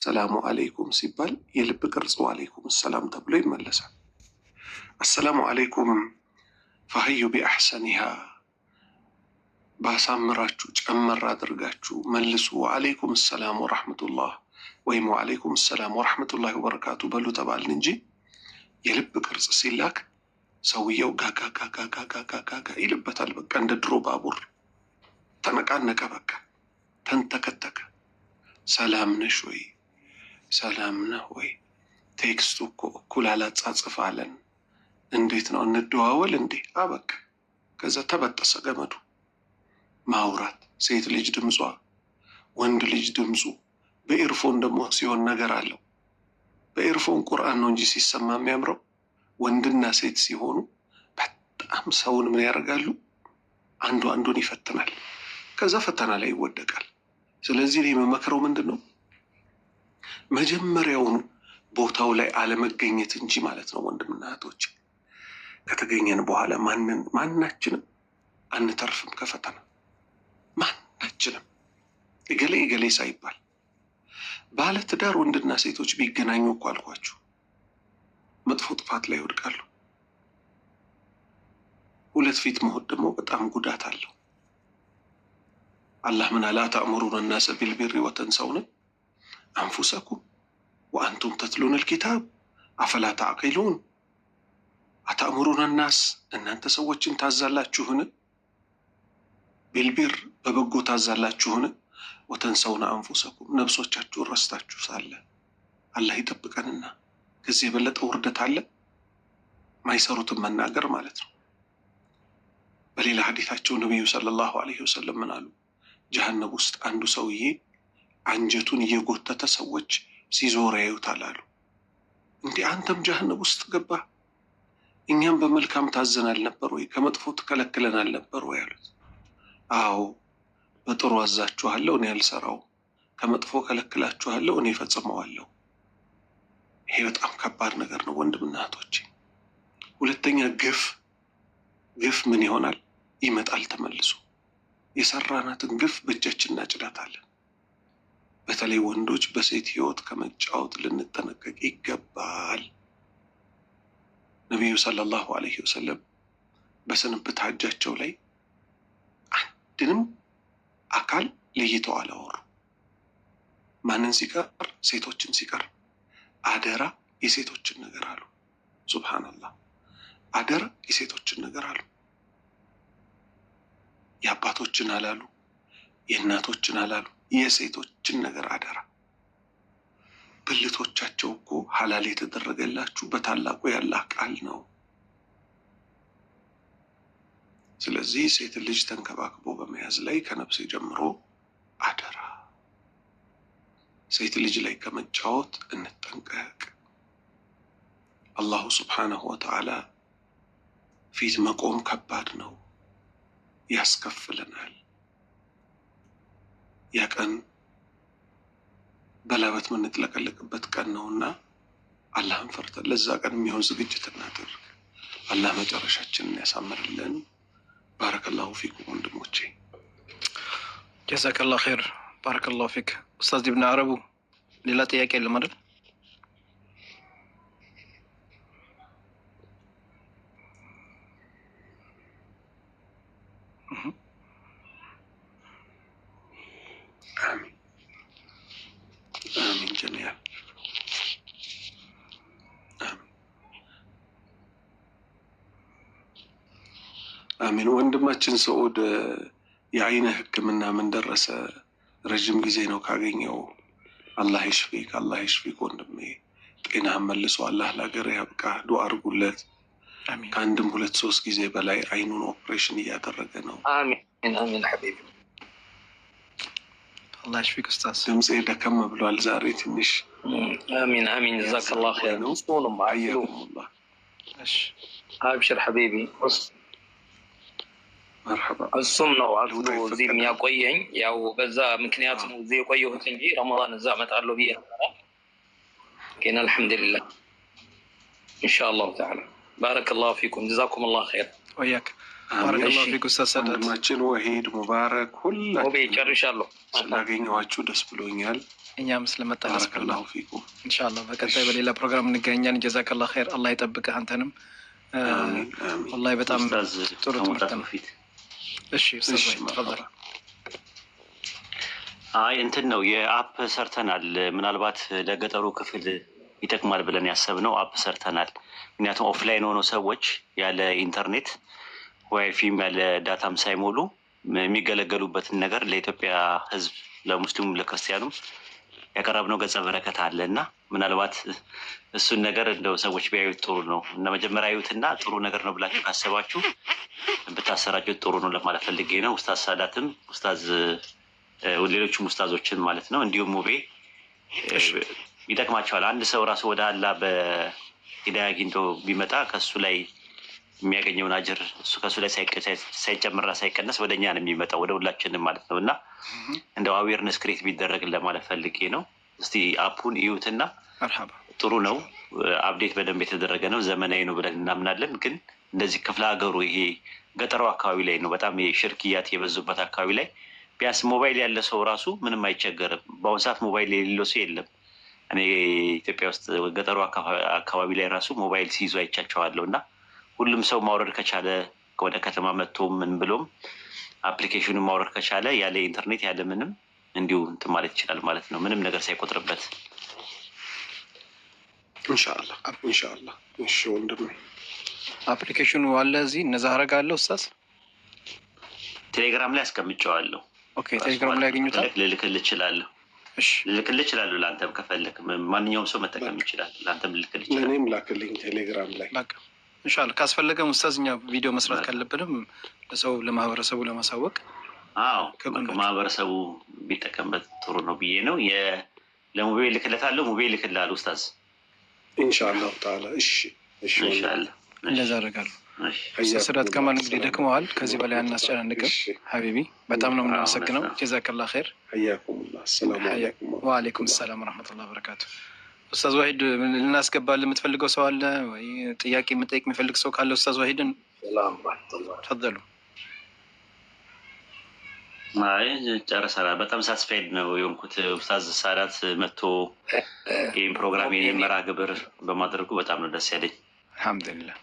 ሰላሙ አለይኩም ሲባል የልብ ቅርጽ ወአለይኩም ሰላም ተብሎ ይመለሳል። አሰላሙ አለይኩም ፈህዩ ቢአሕሰኒሃ ባሳምራችሁ ጨመር አድርጋችሁ መልሱ። ወአለይኩም ሰላም ወራህመቱላህ ወይም ወአለይኩም ሰላም ወራህመቱላሂ ወበረካቱ በሉ ተባልን እንጂ የልብ ቅርጽ ሲላክ ሰውየው ጋጋጋጋጋጋጋ ይልበታል። በቃ እንደ ድሮ ባቡር ተነቃነቀ፣ በቃ ተንተከተከ። ሰላም ነሽ ወይ? ሰላም ነህ ወይ? ቴክስቱ እኮ እኩል አላጻጽፍ አለን። እንዴት ነው እንደዋወል እንዴ? አበቃ። ከዛ ተበጠሰ ገመዱ። ማውራት ሴት ልጅ ድምጿ፣ ወንድ ልጅ ድምፁ በኤርፎን ደግሞ ሲሆን ነገር አለው። በኤርፎን ቁርአን ነው እንጂ ሲሰማ የሚያምረው። ወንድና ሴት ሲሆኑ በጣም ሰውን ምን ያደርጋሉ? አንዱ አንዱን ይፈትናል። ከዛ ፈተና ላይ ይወደቃል። ስለዚህ እኔ የምመክረው ምንድን ነው? መጀመሪያውኑ ቦታው ላይ አለመገኘት እንጂ ማለት ነው። ወንድምና እህቶች ከተገኘን በኋላ ማናችንም አንተርፍም ከፈተና ማናችንም። እገሌ እገሌ ሳይባል ባለ ትዳር ወንድና ሴቶች ቢገናኙ እኮ አልኳችሁ መጥፎ ጥፋት ላይ ይወድቃሉ። ሁለት ፊት መሆን ደግሞ በጣም ጉዳት አለው። አላህ ምን አለ? አተእሙሩነ ናሰ ቢልቢሪ ወተንሰውነ አንፉሰኩም ወአንቱም ተትሉነ ልኪታብ አፈላ ተዕቂሉን። አተእሙሩነ ናስ እናንተ ሰዎችን ታዛላችሁን? ቢልቢር በበጎ ታዛላችሁን? ወተንሰውነ አንፉሰኩም ነብሶቻችሁን ረስታችሁ ሳለ። አላህ ይጠብቀንና ከዚህ የበለጠ ውርደት አለ? ማይሰሩትን መናገር ማለት ነው። በሌላ ሐዲታቸው ነቢዩ ሰለላሁ ዐለይሂ ወሰለም ምን አሉ? ጀሀነም ውስጥ አንዱ ሰውዬ አንጀቱን እየጎተተ ሰዎች ሲዞር ያዩታል አሉ። እንዲህ አንተም ጀሀነም ውስጥ ገባ? እኛም በመልካም ታዘን አልነበር ወይ? ከመጥፎ ትከለክለን አልነበር ወይ አሉት። አዎ በጥሩ አዛችኋለሁ፣ እኔ አልሰራውም። ከመጥፎ ከለክላችኋለሁ፣ እኔ ፈጽመዋለሁ። ይሄ በጣም ከባድ ነገር ነው ወንድምና እህቶቼ። ሁለተኛ ግፍ ምን ይሆናል? ይመጣል ተመልሶ። የሰራናትን ግፍ በእጃችን እናጭዳታለን። በተለይ ወንዶች በሴት ህይወት ከመጫወት ልንጠነቀቅ ይገባል። ነቢዩ ሰለላሁ ዐለይሂ ወሰለም በስንብት ሐጃቸው ላይ አንድንም አካል ለይተው አላወሩ። ማንን ሲቀር? ሴቶችን ሲቀር። አደራ የሴቶችን ነገር አሉ። ሱብሃንአላህ፣ አደራ የሴቶችን ነገር አሉ። የአባቶችን አላሉ፣ የእናቶችን አላሉ፣ የሴቶችን ነገር አደራ። ብልቶቻቸው እኮ ሐላል የተደረገላችሁ በታላቁ የአላህ ቃል ነው። ስለዚህ ሴት ልጅ ተንከባክቦ በመያዝ ላይ ከነፍሴ ጀምሮ አደራ። ሴት ልጅ ላይ ከመጫወት እንጠንቀቅ። አላሁ ስብሓነሁ ወተዓላ ፊት መቆም ከባድ ነው፣ ያስከፍለናል። ያ ቀን በላበት የምንጥለቀለቅበት ቀን ነውና አላህን ፈርተን ለዛ ቀን የሚሆን ዝግጅት እናድርግ። አላህ መጨረሻችንን ያሳምርልን። ባረከላሁ ፊኩም ወንድሞቼ። ጀዛከላሁ ኸይር። ባረከላሁ ፊክ ኡስታዝ ኢብኑ አረቡ። ሌላ ጥያቄ የለም አይደል? አሚን አሚን ጀሚዓ አሚን። ወንድማችን ሰዑድ የአይነ ሕክምና ምን ደረሰ? ረጅም ጊዜ ነው ካገኘው። አላህ ይሽፊክ፣ አላህ ይሽፊክ ወንድሜ። ጤናህን መልሶ አላህ ለሀገር ያብቃ። ዱዓ አድርጉለት። ከአንድም 2-3 ጊዜ በላይ አይኑን ኦፕሬሽን እያደረገ ነው። አሚን አሚን ሐቢቢ አላህ ይሽፊክ ኡስታዝ። ድምፄ ደከም ብሏል ዛሬ ትንሽ። አሚን አሚን ጀዛከላሁ ኸይር ነው። አያኩሙላህ። እሺ አብሽር ሐቢቢ። መርሐባ። እሱም ነው አልፎ እዚህ የሚያቆየኝ። ያው በዛ ምክንያት ነው እዚህ የቆየሁት እንጂ ረመዳን እዛ እመጣለሁ ብዬ ነበር። ግን አልሐምዱሊላህ ኢንሻአላህ ተዓላ። ባረከላሁ ፊኩም ጀዛኩሙላህ ኸይር። ወያክ ባረከላሁ ፊክ ኡስታዝ ሰዳት። ወንድማችን ወሂድ ሙባረክ፣ ሁላችሁ ጨርሻለሁ። ስላገኘኋችሁ ደስ ብሎኛል። እኛም ስለመጣ ደስ ብሎናል። ባረከላሁ ፊኩም። ኢንሻአላህ በቀጣይ በሌላ ፕሮግራም እንገናኛለን። ጀዛከላህ ኸይር። አላህ ይጠብቅህ አንተንም። አሚን አሚን። ወላሂ በጣም ኡስታዝ ጥሩ ትምህርት ከመውጣቱ ነው። በፊት እሺ ኡስታዝ እሺ ወይ ተፈضل። አይ እንትን ነው የአፕ ሰርተናል። ምናልባት ለገጠሩ ክፍል ይጠቅማል ብለን ያሰብነው አፕ ሰርተናል። ምክንያቱም ኦፍላይን ሆነው ሰዎች ያለ ኢንተርኔት ዋይፊም ያለ ዳታም ሳይሞሉ የሚገለገሉበትን ነገር ለኢትዮጵያ ሕዝብ ለሙስሊሙም ለክርስቲያኑም ያቀረብነው ገጸ በረከት አለ እና ምናልባት እሱን ነገር እንደው ሰዎች ቢያዩት ጥሩ ነው እና መጀመሪያ ያዩትና ጥሩ ነገር ነው ብላችሁ ካሰባችሁ ብታሰራጩት ጥሩ ነው ለማለት ፈልጌ ነው። ኡስታዝ ሳዳትም ኡስታዝ ሌሎችም ኡስታዞችን ማለት ነው እንዲሁም ሙቤ ይጠቅማቸዋል። አንድ ሰው ራሱ ወደ አላህ በሂዳያ አግኝቶ ቢመጣ ከሱ ላይ የሚያገኘውን አጅር እሱ ከሱ ላይ ሳይጨምርና ሳይቀነስ ወደ እኛ ነው የሚመጣው ወደ ሁላችንም ማለት ነው እና እንደው አዌርነስ ክሬት ቢደረግ ለማለት ፈልጌ ነው። እስቲ አፑን እዩትና መርሐባ ጥሩ ነው። አፕዴት በደንብ የተደረገ ነው። ዘመናዊ ነው ብለን እናምናለን። ግን እንደዚህ ክፍለ ሀገሩ ይሄ ገጠሩ አካባቢ ላይ ነው በጣም ሽርክያት የበዙበት አካባቢ ላይ ቢያንስ ሞባይል ያለ ሰው ራሱ ምንም አይቸገርም። በአሁኑ ሰዓት ሞባይል የሌለው ሰው የለም። እኔ ኢትዮጵያ ውስጥ ገጠሩ አካባቢ ላይ ራሱ ሞባይል ሲይዙ አይቻቸዋለሁ እና ሁሉም ሰው ማውረድ ከቻለ ወደ ከተማ መጥቶ ምን ብሎም አፕሊኬሽኑን ማውረድ ከቻለ ያለ ኢንተርኔት ያለ ምንም እንዲሁ እንትን ማለት ይችላል ማለት ነው፣ ምንም ነገር ሳይቆጥርበት። ኢንሻአላህ ኢንሻአላህ። እሺ ወንድሜ አፕሊኬሽኑ አለ እዚህ እነዛ አረጋለሁ ኡስታዝ። ቴሌግራም ላይ አስቀምጨዋለሁ። ኦኬ ቴሌግራም ላይ ያገኙታል። ልልክልህ እችላለሁ። እሺ ልልክልህ እችላለሁ። ለአንተም ከፈለክ ማንኛውም ሰው መጠቀም ይችላል። ለአንተም ልልክልህ ይችላል። ለእኔም ላክልኝ ቴሌግራም ላይ በቃ ኢንሻአላህ። ካስፈለገም ኡስታዝ እኛ ቪዲዮ መስራት ካለብንም ለሰው ለማህበረሰቡ ለማሳወቅ አዎ ማህበረሰቡ ቢጠቀምበት ጥሩ ነው ብዬ ነው። ለሙቤ ልክለታለሁ። ሙቤ ልክልሃል ኡስታዝ ኢንሻአላህ ተዓላ። እሺ እሺ ኢንሻአላህ እንደዛ አደርጋለሁ። ኡስታዝ ሳዳት ከማል እንግዲህ ደክመዋል። ከዚህ በላይ አናስጨናንቅም። ሀቢቢ በጣም ነው የምናመሰግነው። ጀዛከላህ ኸይር። ሐያኩሙላህ። ሰላም አለይኩም። ወአለይኩም ሰላም ወራህመቱላሂ ወበረካቱ። ኡስታዝ ዋሂድ ልናስገባል የምትፈልገው ሰው አለ ወይ? ጥያቄ መጠየቅ የሚፈልግ ሰው ካለ ኡስታዝ ዋሂድን ሰላም ወራህመቱላህ ተፈضሉ። አይ ጨርሰናል። በጣም ሳስፋይድ ነው የሆንኩት ኡስታዝ ሳዳት መጥቶ ይህን ፕሮግራም የመራ ግብር በማድረጉ በጣም ነው ደስ ያለኝ። አልሐምዱሊላህ